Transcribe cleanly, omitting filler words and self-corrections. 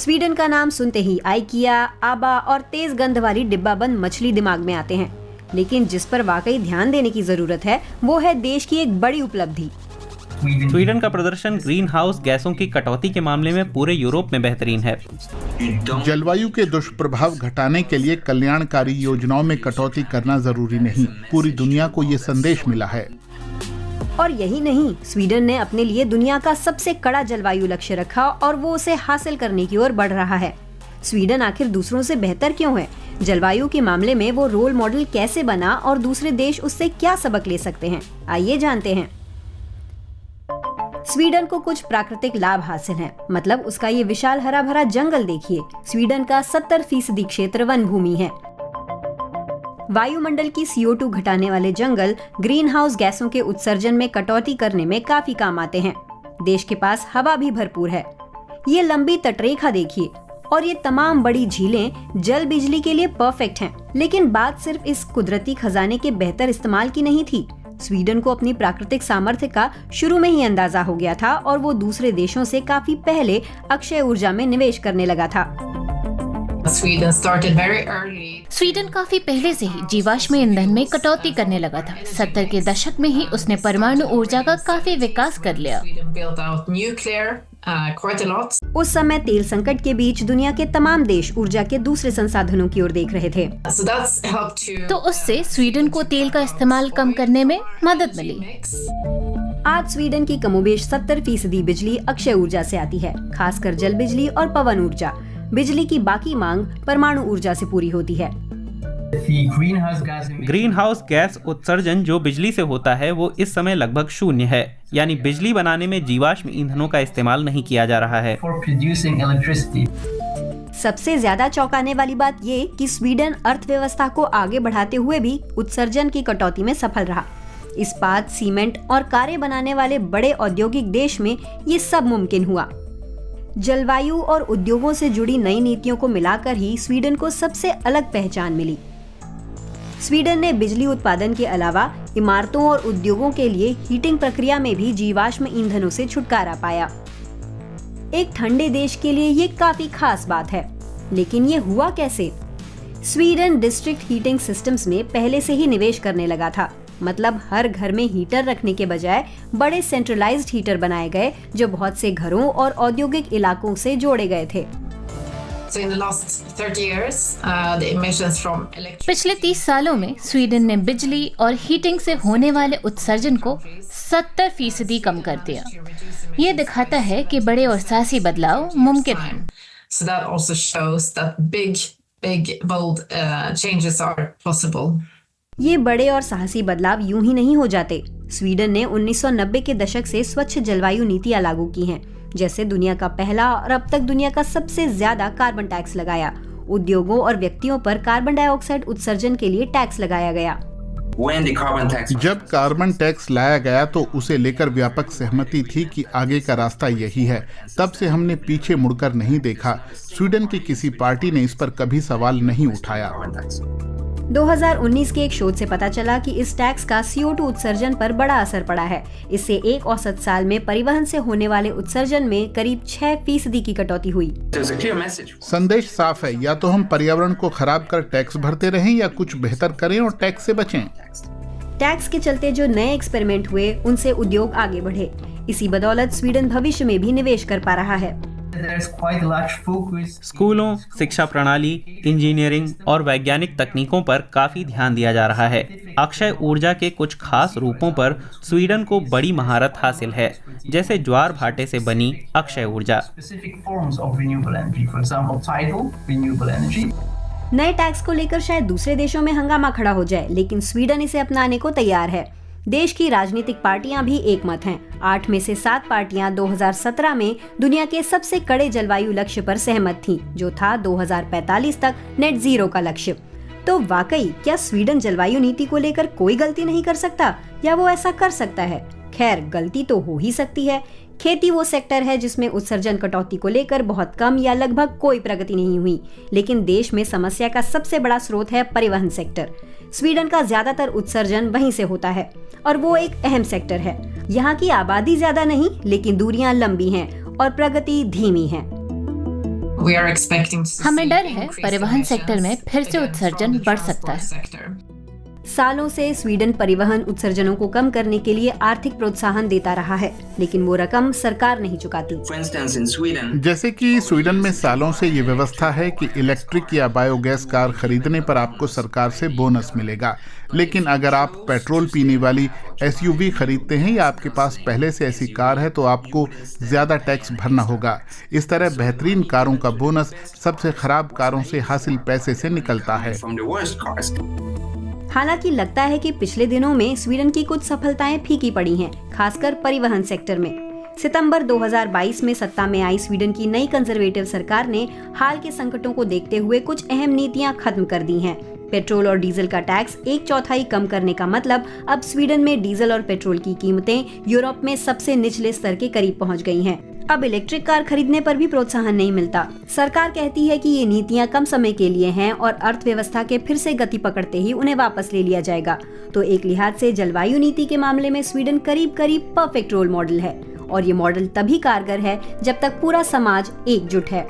Sweden का नाम सुनते ही आइकिया, आबा और तेज गंध वाली डिब्बाबंद मछली दिमाग में आते हैं, लेकिन जिस पर वाकई ध्यान देने की जरूरत है वो है देश की एक बड़ी उपलब्धि। स्वीडन का प्रदर्शन ग्रीन हाउस गैसों की कटौती के मामले में पूरे यूरोप में बेहतरीन है। जलवायु के दुष्प्रभाव घटाने के लिए कल्याणकारी योजनाओं में कटौती करना जरूरी नहीं, पूरी दुनिया को ये संदेश मिला है। और यही नहीं, स्वीडन ने अपने लिए दुनिया का सबसे कड़ा जलवायु लक्ष्य रखा और वो उसे हासिल करने की ओर बढ़ रहा है। स्वीडन आखिर दूसरों से बेहतर क्यों है? जलवायु के मामले में वो रोल मॉडल कैसे बना और दूसरे देश उससे क्या सबक ले सकते हैं? आइए जानते हैं। स्वीडन को कुछ प्राकृतिक लाभ हासिल हैं, मतलब उसका ये विशाल हरा भरा जंगल देखिए। स्वीडन का 70% क्षेत्र वन भूमि है। वायुमंडल की CO2 घटाने वाले जंगल ग्रीन हाउस गैसों के उत्सर्जन में कटौती करने में काफी काम आते हैं। देश के पास हवा भी भरपूर है। ये लंबी तटरेखा देखिए और ये तमाम बड़ी झीलें जल बिजली के लिए परफेक्ट हैं। लेकिन बात सिर्फ इस कुदरती खजाने के बेहतर इस्तेमाल की नहीं थी। स्वीडन को अपनी प्राकृतिक सामर्थ्य का शुरू में ही अंदाजा हो गया था और वो दूसरे देशों से काफी पहले अक्षय ऊर्जा में निवेश करने लगा था। स्वीडन काफी पहले से ही जीवाश्म ईंधन में कटौती करने लगा था। 70 के दशक में ही उसने परमाणु ऊर्जा का काफी विकास कर लिया। उस समय तेल संकट के बीच दुनिया के तमाम देश ऊर्जा के दूसरे संसाधनों की ओर देख रहे थे। तो उससे स्वीडन को तेल का इस्तेमाल कम करने में मदद मिली। आज स्वीडन की कमोबेश 70% बिजली अक्षय ऊर्जा से आती है, खासकर जल बिजली और पवन ऊर्जा। बिजली की बाकी मांग परमाणु ऊर्जा से पूरी होती है। ग्रीन हाउस गैस उत्सर्जन जो बिजली से होता है वो इस समय लगभग शून्य है, यानी बिजली बनाने में जीवाश्म ईंधनों का इस्तेमाल नहीं किया जा रहा है। सबसे ज्यादा चौंकाने वाली बात ये कि स्वीडन अर्थव्यवस्था को आगे बढ़ाते हुए भी उत्सर्जन की कटौती में सफल रहा। इस्पात, सीमेंट और कारें बनाने वाले बड़े औद्योगिक देश में ये सब मुमकिन हुआ। जलवायु और उद्योगों से जुड़ी नई नीतियों को मिलाकर ही स्वीडन को सबसे अलग पहचान मिली। स्वीडन ने बिजली उत्पादन के अलावा इमारतों और उद्योगों के लिए हीटिंग प्रक्रिया में भी जीवाश्म ईंधनों से छुटकारा पाया। एक ठंडे देश के लिए ये काफी खास बात है। लेकिन ये हुआ कैसे? स्वीडन डिस्ट्रिक्ट हीटिंग सिस्टम्स में पहले से ही निवेश करने लगा था। मतलब हर घर में हीटर रखने के बजाय बड़े सेंट्रलाइज्ड हीटर बनाए गए जो बहुत से घरों और औद्योगिक इलाकों से जोड़े गए थे। पिछले 30 सालों में स्वीडन ने बिजली और हीटिंग से होने वाले उत्सर्जन को 70% कम कर दिया। ये दिखाता है कि बड़े और साहसी बदलाव मुमकिन हैं। ये बड़े और साहसी बदलाव यूं ही नहीं हो जाते। स्वीडन ने 1990 के दशक से स्वच्छ जलवायु नीतियां लागू की हैं, जैसे दुनिया का पहला और अब तक दुनिया का सबसे ज्यादा कार्बन टैक्स लगाया। उद्योगों और व्यक्तियों पर कार्बन डाइऑक्साइड उत्सर्जन के लिए टैक्स लगाया गया। जब कार्बन टैक्स लाया गया तो उसे लेकर व्यापक सहमति थी कि आगे का रास्ता यही है। तब से हमने पीछे मुड़कर नहीं देखा। स्वीडन की किसी पार्टी ने इस पर कभी सवाल नहीं उठाया। 2019 के एक शोध से पता चला कि इस टैक्स का CO2 उत्सर्जन पर बड़ा असर पड़ा है। इससे एक औसत साल में परिवहन से होने वाले उत्सर्जन में करीब 6% की कटौती हुई। संदेश साफ है, या तो हम पर्यावरण को खराब कर टैक्स भरते रहें या कुछ बेहतर करें और टैक्स से बचें। टैक्स के चलते जो नए एक्सपेरिमेंट हुए उनसे उद्योग आगे बढ़े। इसी बदौलत स्वीडन भविष्य में भी निवेश कर पा रहा है। स्कूलों, शिक्षा प्रणाली, इंजीनियरिंग और वैज्ञानिक तकनीकों पर काफी ध्यान दिया जा रहा है। अक्षय ऊर्जा के कुछ खास रूपों पर स्वीडन को बड़ी महारत हासिल है, जैसे ज्वार भाटे से बनी अक्षय ऊर्जा। नए टैक्स को लेकर शायद दूसरे देशों में हंगामा खड़ा हो जाए, लेकिन स्वीडन इसे अपनाने को तैयार है। देश की राजनीतिक पार्टियां भी एक मत हैं। 8 में से 7 पार्टियां 2017 में दुनिया के सबसे कड़े जलवायु लक्ष्य पर सहमत थीं, जो था 2045 तक नेट जीरो का लक्ष्य। तो वाकई क्या स्वीडन जलवायु नीति को लेकर कोई गलती नहीं कर सकता, या वो ऐसा कर सकता है? खैर, गलती तो हो ही सकती है। खेती वो सेक्टर है जिसमें उत्सर्जन कटौती को लेकर बहुत कम या लगभग कोई प्रगति नहीं हुई। लेकिन देश में समस्या का सबसे बड़ा स्रोत है परिवहन सेक्टर। स्वीडन का ज्यादातर उत्सर्जन वहीं से होता है और वो एक अहम सेक्टर है। यहाँ की आबादी ज्यादा नहीं, लेकिन दूरियां लंबी हैं और प्रगति धीमी है। हमें डर है परिवहन सेक्टर में फिर से उत्सर्जन बढ़ सकता है। सालों से स्वीडन परिवहन उत्सर्जनों को कम करने के लिए आर्थिक प्रोत्साहन देता रहा है, लेकिन वो रकम सरकार नहीं चुकाती। जैसे कि स्वीडन में सालों से ये व्यवस्था है कि इलेक्ट्रिक या बायोगैस कार खरीदने पर आपको सरकार से बोनस मिलेगा, लेकिन अगर आप पेट्रोल पीने वाली एसयूवी खरीदते हैं या आपके पास पहले से ऐसी कार है तो आपको ज्यादा टैक्स भरना होगा। इस तरह बेहतरीन कारों का बोनस सबसे खराब कारों से हासिल पैसे से निकलता है। हालांकि लगता है कि पिछले दिनों में स्वीडन की कुछ सफलताएं फीकी पड़ी हैं, खासकर परिवहन सेक्टर में। सितंबर 2022 में सत्ता में आई स्वीडन की नई कंजर्वेटिव सरकार ने हाल के संकटों को देखते हुए कुछ अहम नीतियां खत्म कर दी हैं। पेट्रोल और डीजल का टैक्स 1/4 कम करने का मतलब अब स्वीडन में डीजल और पेट्रोल की कीमतें यूरोप में सबसे निचले स्तर के करीब पहुंच गई हैं। अब इलेक्ट्रिक कार खरीदने पर भी प्रोत्साहन नहीं मिलता। सरकार कहती है कि ये नीतियां कम समय के लिए हैं और अर्थव्यवस्था के फिर से गति पकड़ते ही उन्हें वापस ले लिया जाएगा। तो एक लिहाज से जलवायु नीति के मामले में स्वीडन करीब करीब परफेक्ट रोल मॉडल है, और ये मॉडल तभी कारगर है जब तक पूरा समाज एकजुट है।